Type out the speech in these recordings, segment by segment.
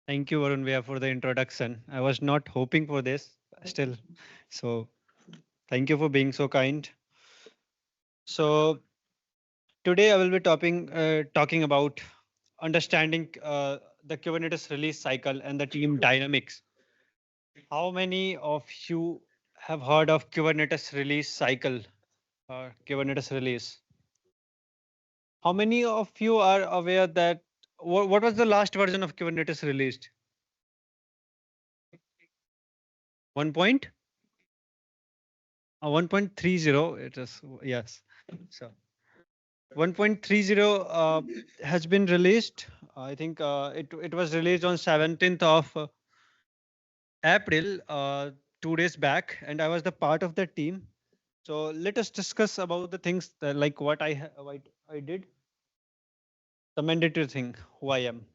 Thank you, Varun Via, for the introduction. I was not hoping for this still. So thank you for being so kind. So today I will be talking about understanding the Kubernetes release cycle and the team dynamics. How many of you have heard of Kubernetes release cycle or Kubernetes release? How many of you are aware that what was the last version of Kubernetes released? 1 point? 1.30 it is, yes. So 1.30 has been released. I think it was released on 17th of April, 2 days back, and I was the part of the team. So let us discuss about the things that, like what I did, the mandatory thing, who I am.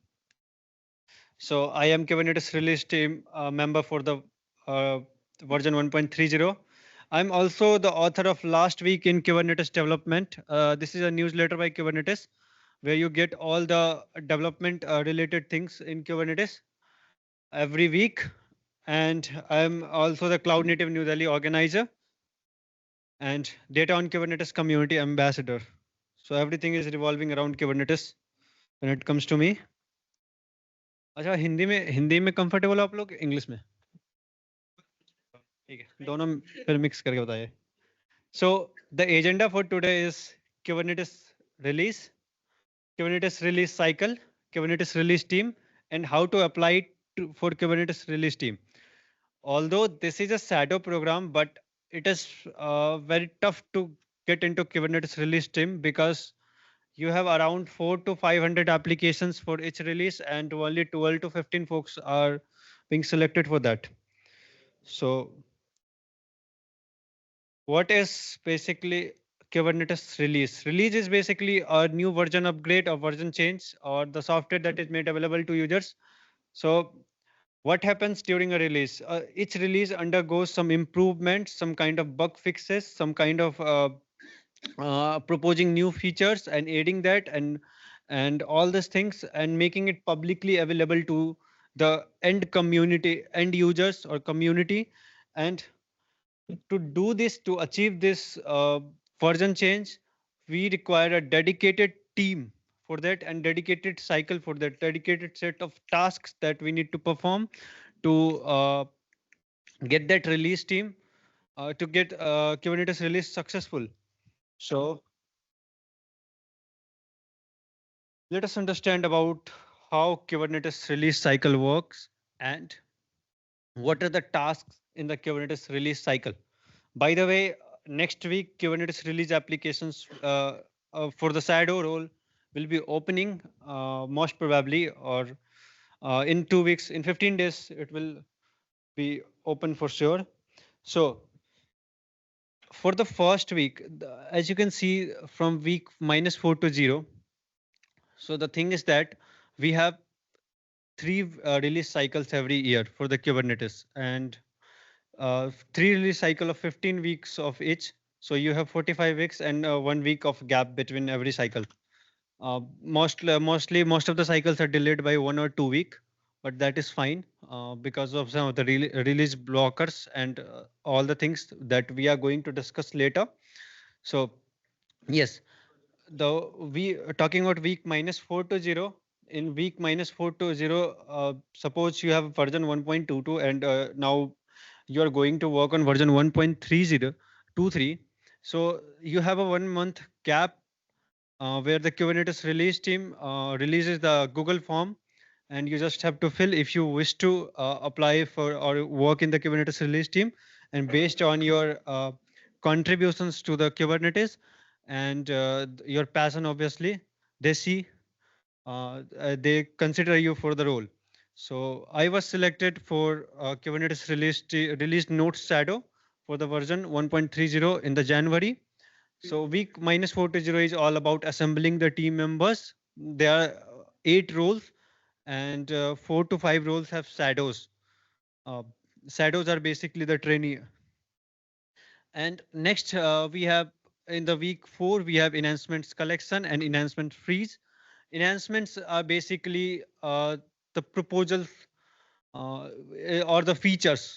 So I am Kubernetes release team member for the uh, version 1.30. I'm also the author of Last Week in Kubernetes Development. This is a newsletter by Kubernetes where you get all the development related things in Kubernetes every week. And I'm also the Cloud Native New Delhi organizer and Data on Kubernetes community ambassador. So everything is revolving around Kubernetes when it comes to me. अच्छा हिंदी में comfortable हो आप लोग English में ठीक है दोनों फिर मिक्स करके बताइए so the agenda for today is Kubernetes release Kubernetes release cycle, Kubernetes release team, and how to apply it for Kubernetes release team. Although this is a shadow program, but it is very tough to get into Kubernetes release team because you have around 4 to 500 applications for each release, and only 12 to 15 folks are being selected for that. So what is basically Kubernetes release? Release is basically a new version upgrade or version change or the software that is made available to users. So what happens during a release? Each release undergoes some improvements, some kind of bug fixes, some kind of proposing new features and adding that and all these things and making it publicly available to the end users or community. And to do this, to achieve this version change, we require a dedicated team for that and dedicated cycle for that, dedicated set of tasks that we need to perform to get that release team to get Kubernetes release successful. So let us understand about how Kubernetes release cycle works and what are the tasks in the Kubernetes release cycle. By the way, next week Kubernetes release applications for the shadow role will be opening most probably, or in 2 weeks, in 15 days, it will be open for sure. So for the first week, as you can see from week -4 to 0, so the thing is that we have three release cycles every year for the Kubernetes and three release cycle of 15 weeks of each. So you have 45 weeks and 1 week of gap between every cycle. Mostly, most of the cycles are delayed by 1 or 2 week, but that is fine because of some of the release blockers and all the things that we are going to discuss later. So yes, the we talking about week -4 to 0. In week -4 to 0, suppose you have version 1.22 and now you are going to work on version 1.3023. So you have a 1 month gap where the Kubernetes release team releases the Google form, and you just have to fill if you wish to apply for or work in the Kubernetes release team. And based on your contributions to the Kubernetes and your passion, obviously, they see they consider you for the role. So I was selected for Kubernetes release notes shadow for the version 1.30 in the January. So week -4 to 0 is all about assembling the team members. There are 8 roles, and 4 to 5 roles have shadows. Uh, Shadows are basically the trainee. And next, we have in the week 4, we have enhancements collection and enhancement freeze. Enhancements are basically the the proposals or the features.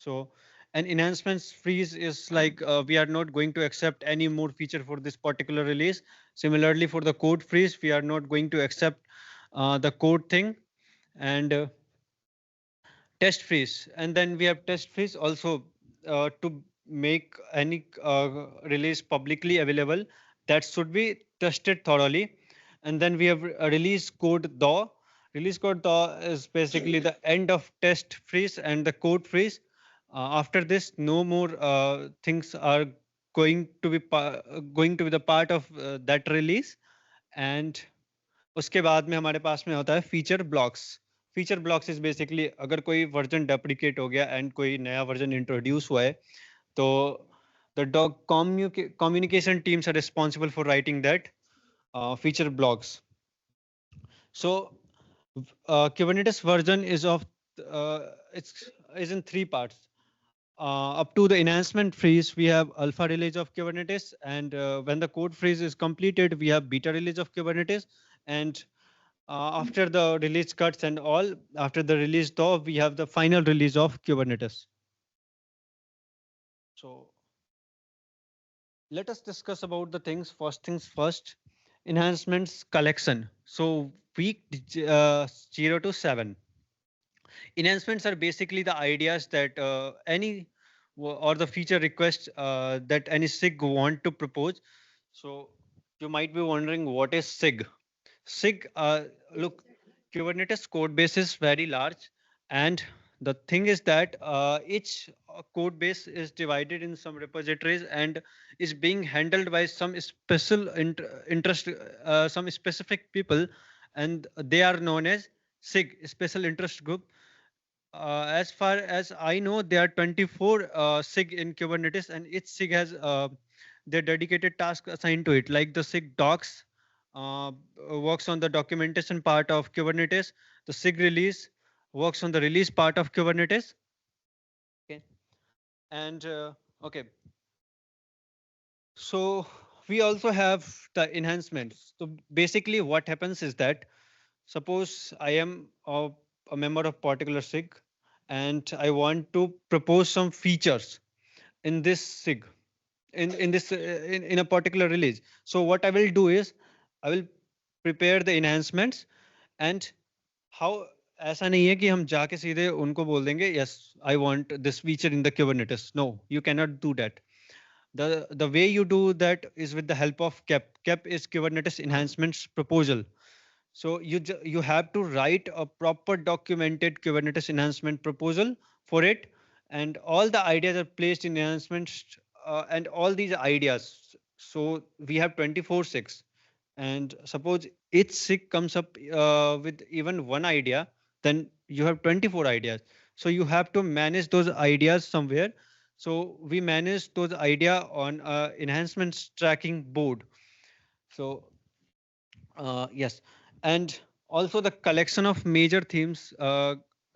So an enhancements freeze is like we are not going to accept any more feature for this particular release. Similarly, for the code freeze, we are not going to accept the code thing. And test freeze, and then we have test freeze also to make any release publicly available, that should be tested thoroughly. And then we have a release code thaw. Release code thaw is basically the end of test freeze and the code freeze. After this, no more things are going to be the part of that release. And उसके बाद में हमारे पास में होता है feature blocks. Feature blocks is basically अगर कोई version deprecate हो गया एंड कोई नया वर्जन इंट्रोड्यूस हुआ है, तो the communication teams are responsible for writing that feature blocks. So Kubernetes version it's is in three parts. Up to the enhancement freeze, we have alpha release of Kubernetes, and when the code freeze is completed, we have beta release of Kubernetes. And after the release cuts and all, after the release thaw, we have the final release of Kubernetes. So let us discuss about the things. First things first, enhancements collection. So week 0 to 7. Enhancements are basically the ideas that any or the feature requests that any SIG want to propose. So you might be wondering, what is SIG? SIG, look, Kubernetes code base is very large, and the thing is that each code base is divided in some repositories and is being handled by some special interest, some specific people, and they are known as SIG, special interest group. As far as I know, there are 24 SIG in Kubernetes, and each SIG has their dedicated task assigned to it. Like the SIG docs works on the documentation part of Kubernetes. The SIG release works on the release part of Kubernetes. Okay, and okay, so we also have the enhancements. So basically, what happens is that suppose I am a member of particular SIG, and I want to propose some features in this SIG, in this in a particular release. So what I will do is I will prepare the enhancements. And how, ऐसा नहीं है कि हम जाके सीधे उनको बोल देंगे yes I want this feature in the Kubernetes. No, you cannot do that. The way you do that is with the help of KEP. KEP is Kubernetes enhancements proposal. So you have to write a proper documented Kubernetes enhancement proposal for it, and all the ideas are placed in enhancements, and all these ideas. So we have 24/6, and suppose each SIG comes up with even one idea, then you have 24 ideas. So you have to manage those ideas somewhere. So we manage those idea on enhancements tracking board. So yes, and also the collection of major themes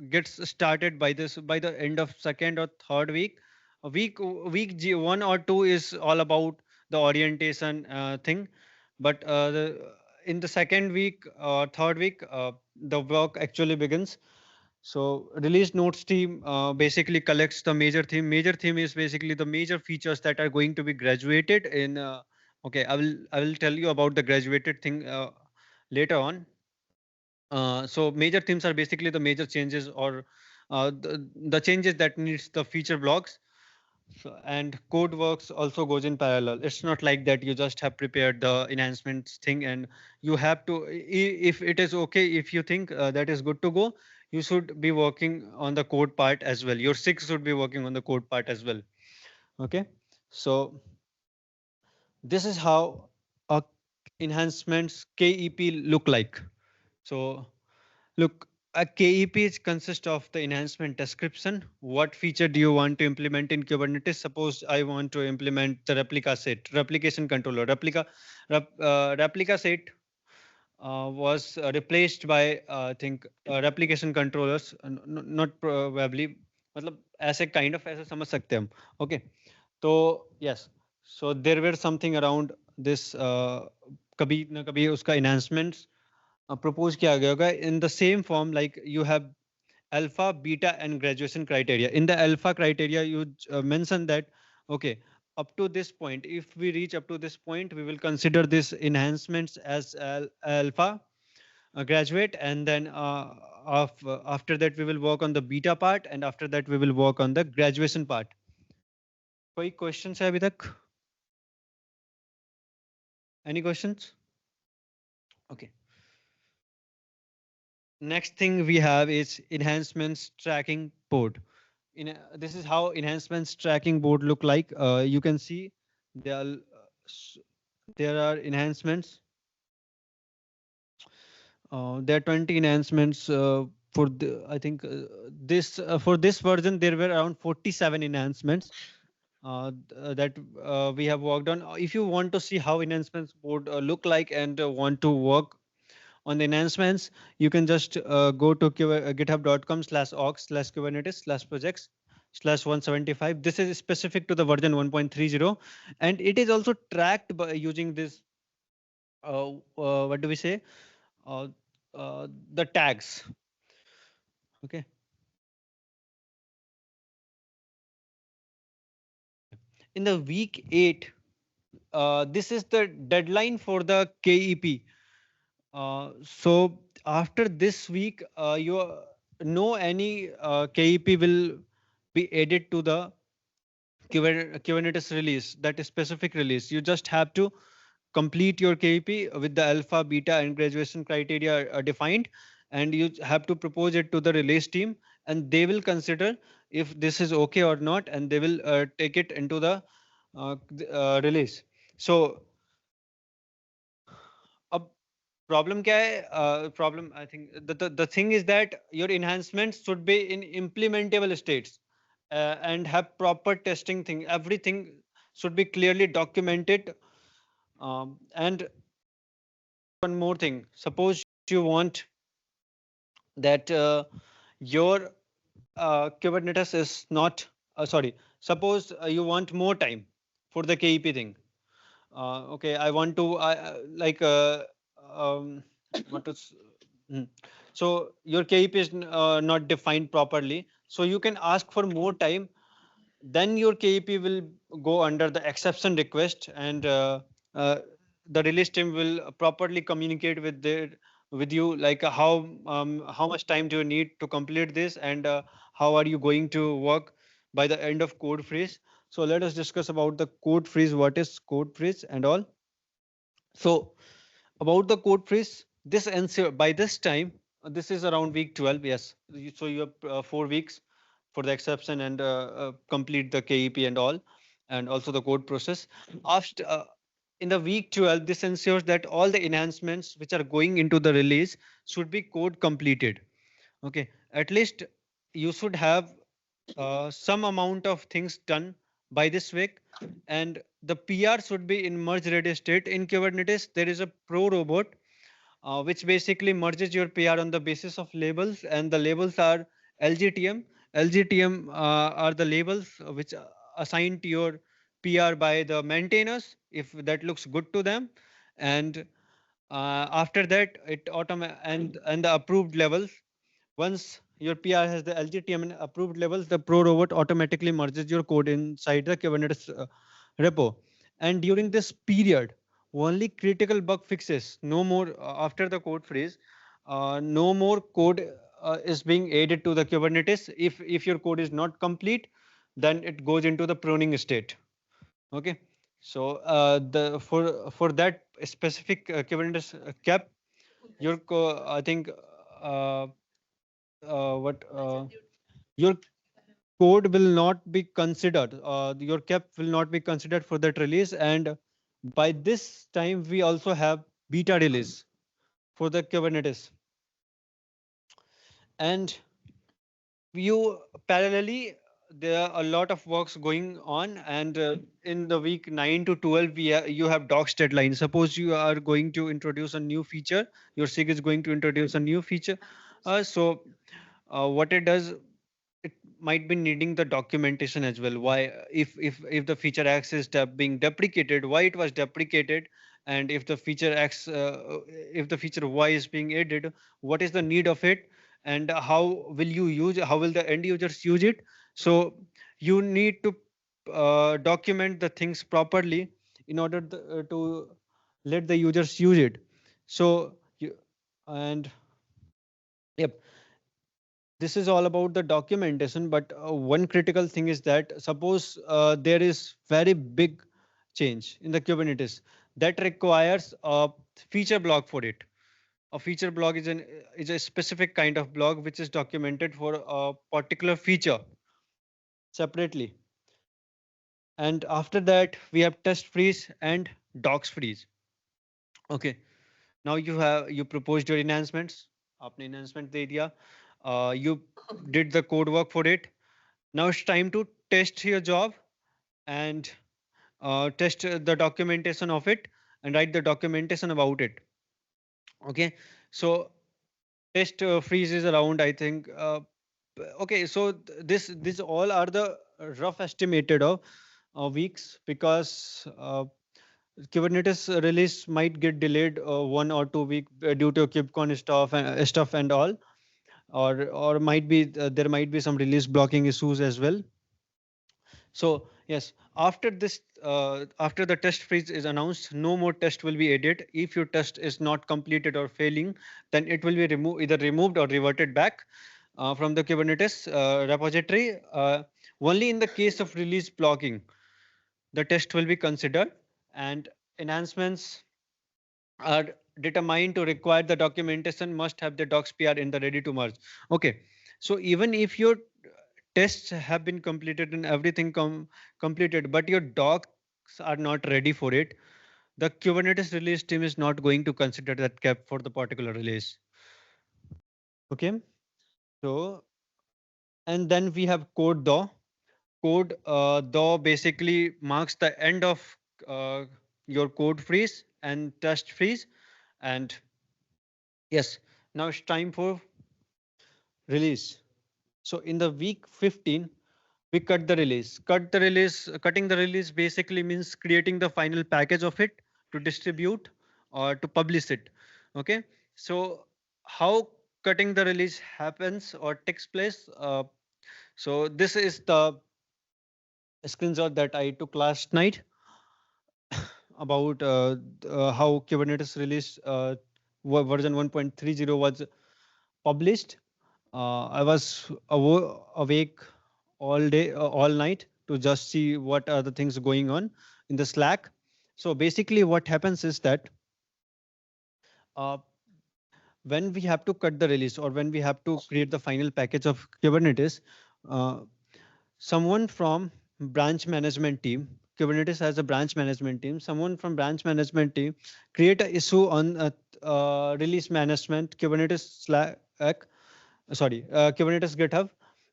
gets started by the end of second or third week. Week 1 or 2 is all about the orientation thing, but in the second week or third week, the work actually begins. So release notes team basically collects the major theme. Major theme is basically the major features that are going to be graduated in. Okay, I will tell you about the graduated thing later on. So major themes are basically the major changes or the changes that needs the feature blocks. So, and code works also goes in parallel. It's not like that you just have prepared the enhancements thing and you have to, if it is okay, if you think that is good to go, you should be working on the code part as well. Your six should be working on the code part as well. Okay. So this is how a enhancements KEP look like. So look, a KEP is consist of the enhancement description. What feature do you want to implement in Kubernetes? Suppose I want to implement the replica set, replication controller. Replica set was replaced by I think replication controllers. Not probably, मतलब ऐसे kind of ऐसे समझ सकते हैं हम. Okay. तो yes, so there were something around this कभी ना कभी उसका enhancements propose किया गया होगा in the same form like you have alpha, beta, and graduation criteria. In the alpha criteria, you mention that okay, up to this point, if we reach up to this point, we will consider this enhancements as alpha graduate, and then after that we will work on the beta part, and after that we will work on the graduation part. कोई questions है अभी तक? Any questions? Okay. Next thing we have is enhancements tracking board. This is how enhancements tracking board look like. You can see there are there are enhancements. There are 20 enhancements for the. I think this for this version there were around 47 enhancements that we have worked on. If you want to see how enhancements board look like and want to work on the enhancements, you can just go to github.com/org/kubernetes/projects/175. This is specific to the version 1.30, and it is also tracked by using this what do we say, uh, the tags. Okay. In the week 8, this is the deadline for the KEP. So after this week, you know any KEP will be added to the Kubernetes release, that is specific release. You just have to complete your KEP with the alpha, beta, and graduation criteria defined, and you have to propose it to the release team, and they will consider if this is okay or not, and they will take it into the release. So a problem क्या है? Problem I think the thing is that your enhancements should be in implementable states and have proper testing thing. Everything should be clearly documented. And one more thing, suppose you want that your Kubernetes is not sorry. Suppose you want more time for the KEP thing. Okay, I want to like um, what is hmm. So your KEP is not defined properly. So you can ask for more time, then your KEP will go under the exception request, and the release team will properly communicate with you like how much time do you need to complete this, and how are you going to work by the end of code freeze. So let us discuss about the code freeze, what is code freeze and all. So about the code freeze, this ensure by this time, this is around week 12. Yes, so you have 4 weeks for the exception and complete the KEP and all, and also the code process. After in the week 12, this ensures that all the enhancements which are going into the release should be code completed. Okay, at least you should have some amount of things done by this week, and the PR should be in merge ready state. In Kubernetes, there is a pro robot which basically merges your PR on the basis of labels, and the labels are LGTM. LGTM are the labels which are assigned to your PR by the maintainers if that looks good to them, and after that it and the approved levels. Once your PR has the LGTM and approved levels, the Pro robot automatically merges your code inside the Kubernetes repo. And during this period, only critical bug fixes, no more after the code freeze, no more code is being added to the Kubernetes. If your code is not complete, then it goes into the pruning state. Okay. So the for that specific Kubernetes cap, I think uh, what your code will not be considered. Your cap will not be considered for that release. And by this time, we also have beta release for the Kubernetes. And you parallelly, there are a lot of works going on, and in the week 9 to 12 you have docs deadline. Suppose you are going to introduce a new feature, your SIG is going to introduce a new feature. So what it does, it might be needing the documentation as well. Why, if the feature X is being deprecated, why it was deprecated, and if the feature X, if the feature Y is being added, what is the need of it, and how will the end users use it. So you need to document the things properly in order to let the users use it. So you, and yep, this is all about the documentation, but one critical thing is that suppose there is very big change in the Kubernetes that requires a feature block for it. A feature block is a specific kind of block which is documented for a particular feature separately. And after that we have test freeze and docs freeze. Okay, now you proposed your enhancements. आपने enhancement दे दिया. You did the code work for it. Now it's time to test your job and test the documentation of it and write the documentation about it. Okay, so test freeze is around, I think. Okay, so this all are the rough estimated of weeks, because Kubernetes release might get delayed 1 or 2 week due to KubeCon stuff and all, or might be there might be some release blocking issues as well. So yes, after the test freeze is announced, no more test will be added. If your test is not completed or failing, then it will be either removed or reverted back from the Kubernetes repository. Only in the case of release blocking, the test will be considered, and enhancements are determined to require the documentation must have the docs PR in the ready to merge. Okay, so even if your tests have been completed and everything completed, but your docs are not ready for it, the Kubernetes release team is not going to consider that cap for the particular release. Okay, so and then we have code DAW. Code DAW basically marks the end of uh, your code freeze and test freeze, and yes, now it's time for release. So in the week 15, we cut the release. Cutting the release basically means creating the final package of it to distribute or to publish it. Okay. So how cutting the release happens or takes place? So this is the screenshot that I took last night about how Kubernetes release version 1.30 was published. I was awake all day, all night to just see what are the things going on in the Slack. So basically, what happens is that uh, when we have to cut the release or when we have to create the final package of Kubernetes, uh, someone from branch management team, Kubernetes has a branch management team, someone from branch management team create a issue on release management Kubernetes Slack, Kubernetes GitHub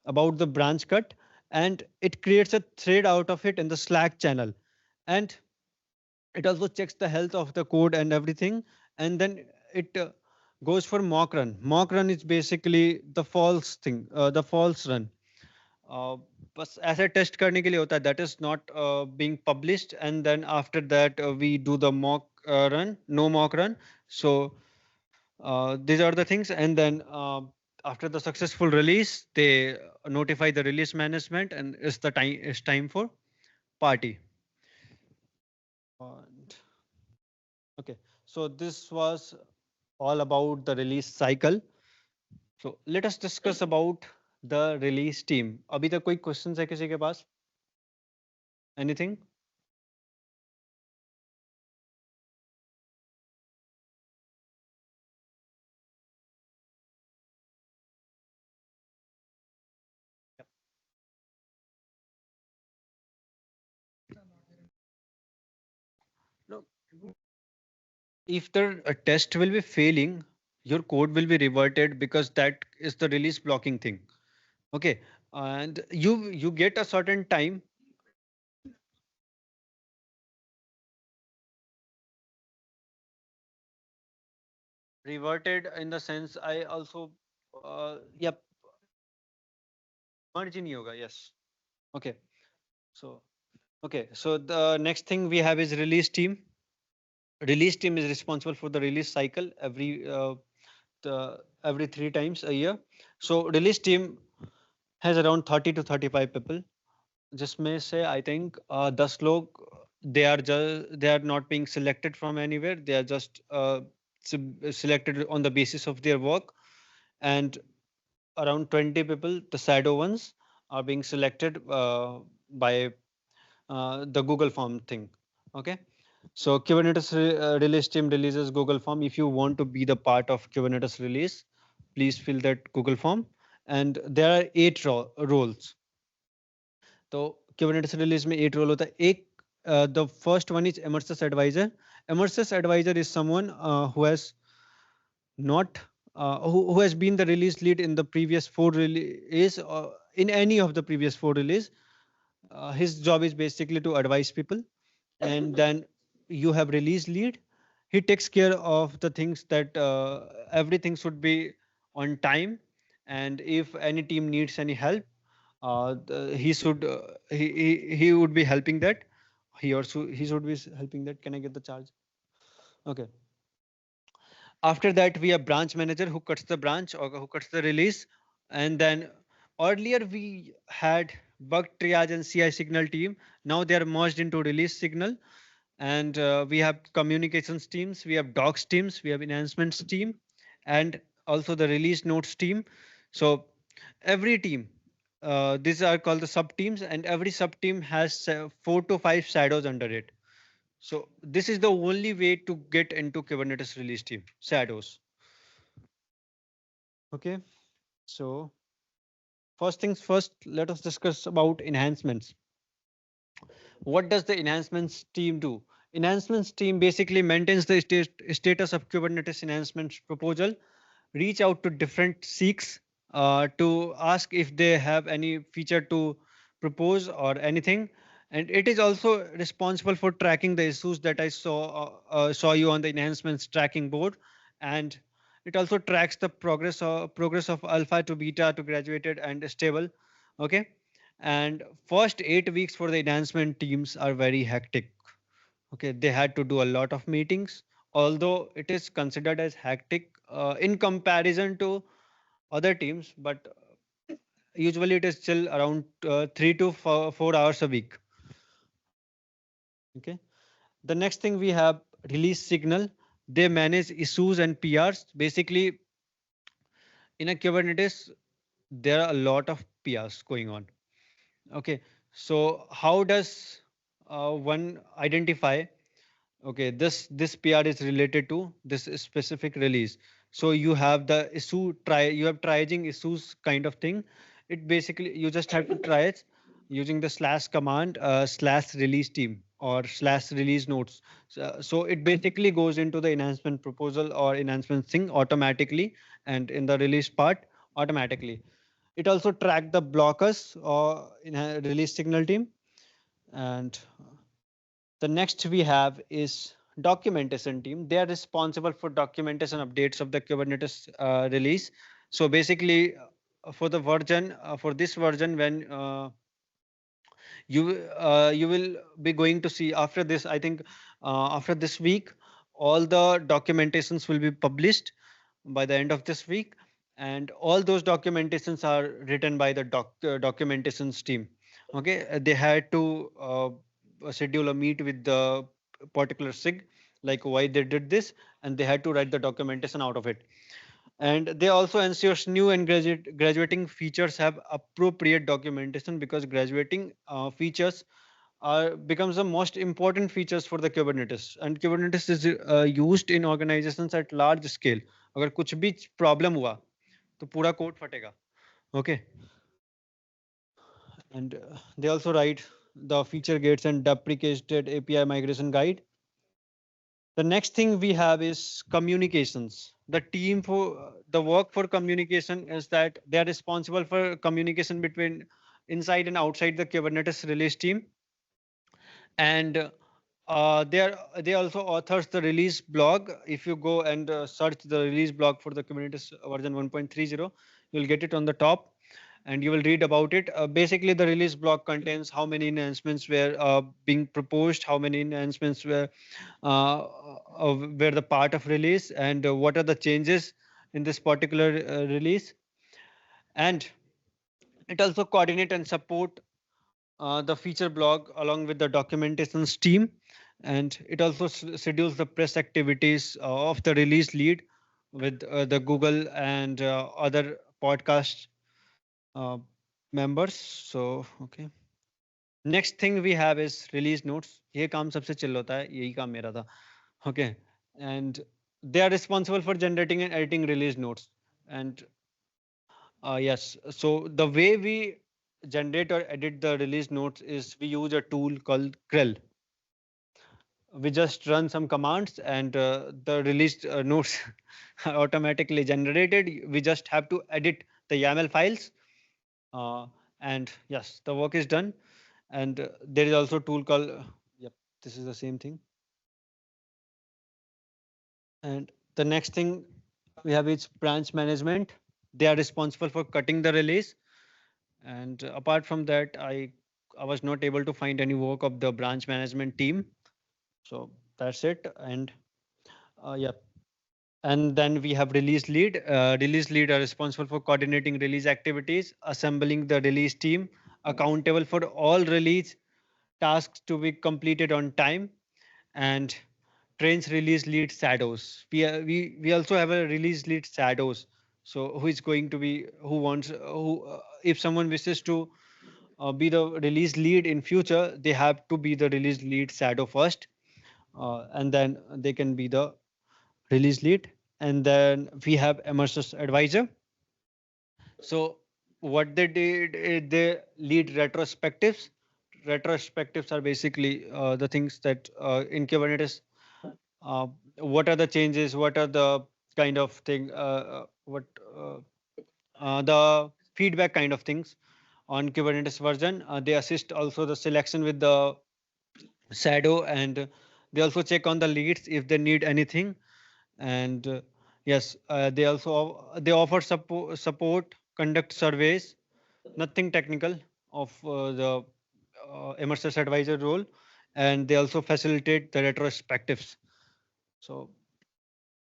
about the branch cut, and it creates a thread out of it in the Slack channel, and it also checks the health of the code and everything, and then it goes for mock run. Mock run is basically the false thing, the false run. बस ऐसे test करने के लिए होता है, that is not being published, and then after that we do the mock run, no mock run. So these are the things, and then after the successful release, they notify the release management, and it's time for party. And, okay, so this was all about the release cycle. So let us discuss about the release team. अभी तक कोई questions है किसी के पास? Anything? No. If the test will be failing, your code will be reverted because that is the release blocking thing. Okay, and you get a certain time reverted in the sense I also yep, merge नहीं होगा. Yes. Okay. So okay, so the next thing we have is release team. Release team is responsible for the release cycle every 3 times a year. So release team has around 30 to 35 people. जिसमें से I think 10 लोग they are not being selected from anywhere. They are just selected on the basis of their work, and around 20 people, the shadow ones, are being selected by the Google Form thing. Okay. So Kubernetes release team releases Google Form. If you want to be the part of Kubernetes release, please fill that Google Form. And there are 8 roles. तो Kubernetes release में 8 role होता है. एक the first one is Emersus advisor. Emersus advisor is someone who has not who has been the release lead in the previous 4 release, in any of the previous 4 release. His job is basically to advise people. And then you have release lead. He takes care of the things that everything should be on time, and if any team needs any help, he should he would be helping that. He should be helping that. Can I get the charge? Okay. After that, we have branch manager who cuts the branch or who cuts the release. And then earlier we had bug triage and CI signal team. Now they are merged into release signal. And we have communications teams, we have docs teams, we have enhancements team, and also the release notes team. So every team, these are called the sub teams, and every sub team has 4 to 5 shadows under it. So this is the only way to get into Kubernetes release team, shadows. Okay. So first things first, let us discuss about enhancements. What does the enhancements team do? Enhancements team basically maintains the status of Kubernetes enhancements proposal, reach out to different seeks to ask if they have any feature to propose or anything. And it is also responsible for tracking the issues that I saw you on the enhancements tracking board. And it also tracks the progress of alpha to beta to graduated and stable. Okay. And first 8 weeks for the enhancement teams are very hectic. Okay, they had to do a lot of meetings, although it is considered as hectic in comparison to other teams, but usually it is still around 3 to 4 hours a week. Okay. The next thing we have release signal. They manage issues and PRs. Basically, in a Kubernetes, there are a lot of PRs going on. Okay. So how does one identify, okay, this PR is related to this specific release? So you have the you have triaging issues kind of thing. It basically, you just have to try it using the slash command, slash release team or slash release notes. So it basically goes into the enhancement proposal or enhancement thing automatically, and in the release part automatically. It also track the blockers or in a release signal team. And the next we have is documentation team. They are responsible for documentation updates of the Kubernetes release. So basically, for the version, for this version, when you will be going to see after this, I think after this week, all the documentations will be published by the end of this week, and all those documentations are written by the documentations team. Okay. They had to schedule a meet with the particular sig, like why they did this, and they had to write the documentation out of it. And they also ensures new and graduating features have appropriate documentation, because graduating features are becomes the most important features for the Kubernetes. And Kubernetes is used in organizations at large scale. अगर कुछ भी problem हुआ तो पूरा code फटेगा. Okay. And they also write the feature gates and deprecated API migration guide. The next thing we have is communications. The team for the work for communication is that they are responsible for communication between inside and outside the Kubernetes release team. And they also authors the release blog. If you go and search the release blog for the Kubernetes version 1.30, you'll get it on the top. and you will read about it. Basically, the release block contains how many enhancements were being proposed, how many enhancements were the part of release, and what are the changes in this particular release. And it also coordinate and support the feature blog along with the documentation team, and it also schedules the press activities of the release lead with the Google and other podcast uh, members. So okay, next thing we have is release notes. ये काम सबसे chill होता है, यही काम मेरा था. Okay, and they are responsible for generating and editing release notes. And yes, so the way we generate or edit the release notes is we use a tool called Krell. We just run some commands and the release notes are automatically generated. We just have to edit the YAML files, uh, and yes, the work is done. And there is also a tool called yep, this is the same thing. And the next thing we have is branch management. They are responsible for cutting the release. And apart from that, I was not able to find any work of the branch management team. So that's it. And yeah. And then we have release lead. Release lead are responsible for coordinating release activities, assembling the release team, accountable for all release tasks to be completed on time, and trains release lead shadows. We also have a release lead shadows. So who is going to be who wants who if someone wishes to be the release lead in future, they have to be the release lead shadow first, and then they can be the release lead. And then we have Emerson's advisor. So what they did is they lead retrospectives. Retrospectives are basically the things that in Kubernetes, uh, what are the changes, what are the kind of thing, what the feedback kind of things on Kubernetes version. They assist also the selection with the shadow, and they also check on the leads if they need anything. And yes, they offer support, conduct surveys, nothing technical of the Emerson's advisor role, and they also facilitate the retrospectives. So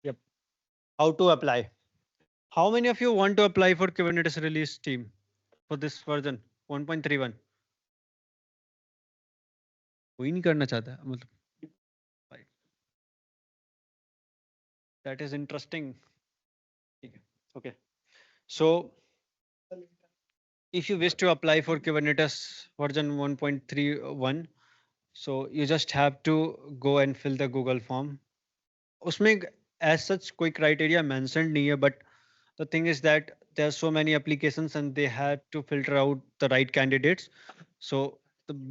yep, how to apply? How many of you want to apply for Kubernetes release team for this version 1.31? कोई नहीं करना चाहता है, मतलब that is interesting. Okay, so if you wish to apply for Kubernetes version 1.31, so you just have to go and fill the Google form. उसमें as such कोई criteria mentioned नहीं है, but the thing is that there are so many applications and they had to filter out the right candidates. So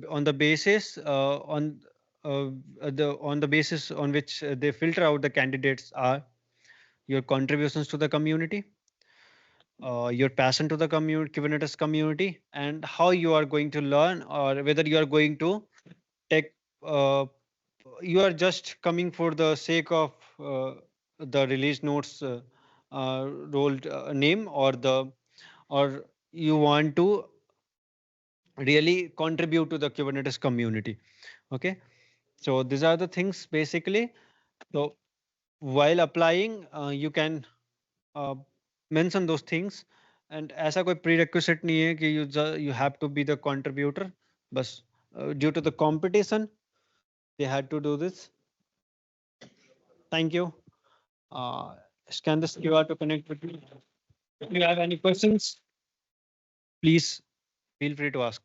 on the basis uh, on the basis on which they filter out the candidates are your contributions to the community, your passion to the community, Kubernetes community, and how you are going to learn, or whether you are going to take, you are just coming for the sake of the release notes role name, or you want to really contribute to the Kubernetes community. Okay, so these are the things basically. So while applying, you can uh, mention those things, and ऐसा कोई prerequisite नहीं है कि you have to be the contributor, बस due to the competition they had to do this. Thank you. Scan this QR to connect with me. If you have any questions, please feel free to ask.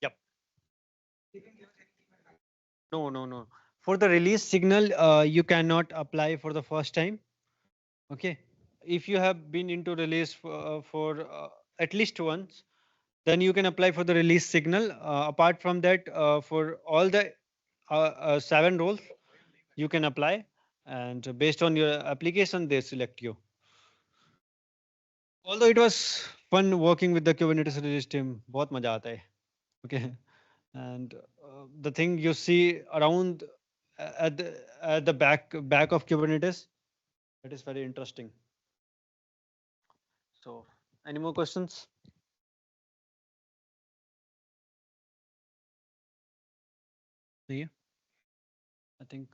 Yep. No, no, no. For the release signal, you cannot apply for the first time. Okay. If you have been into release for at least once, then you can apply for the release signal. Apart from that, for all the 7 roles, you can apply, and based on your application, they select you. Although it was fun working with the Kubernetes release team, बहुत मजा आता है. Okay, and the thing you see around at the back of Kubernetes, That is very interesting. So, any more questions? Yeah, I think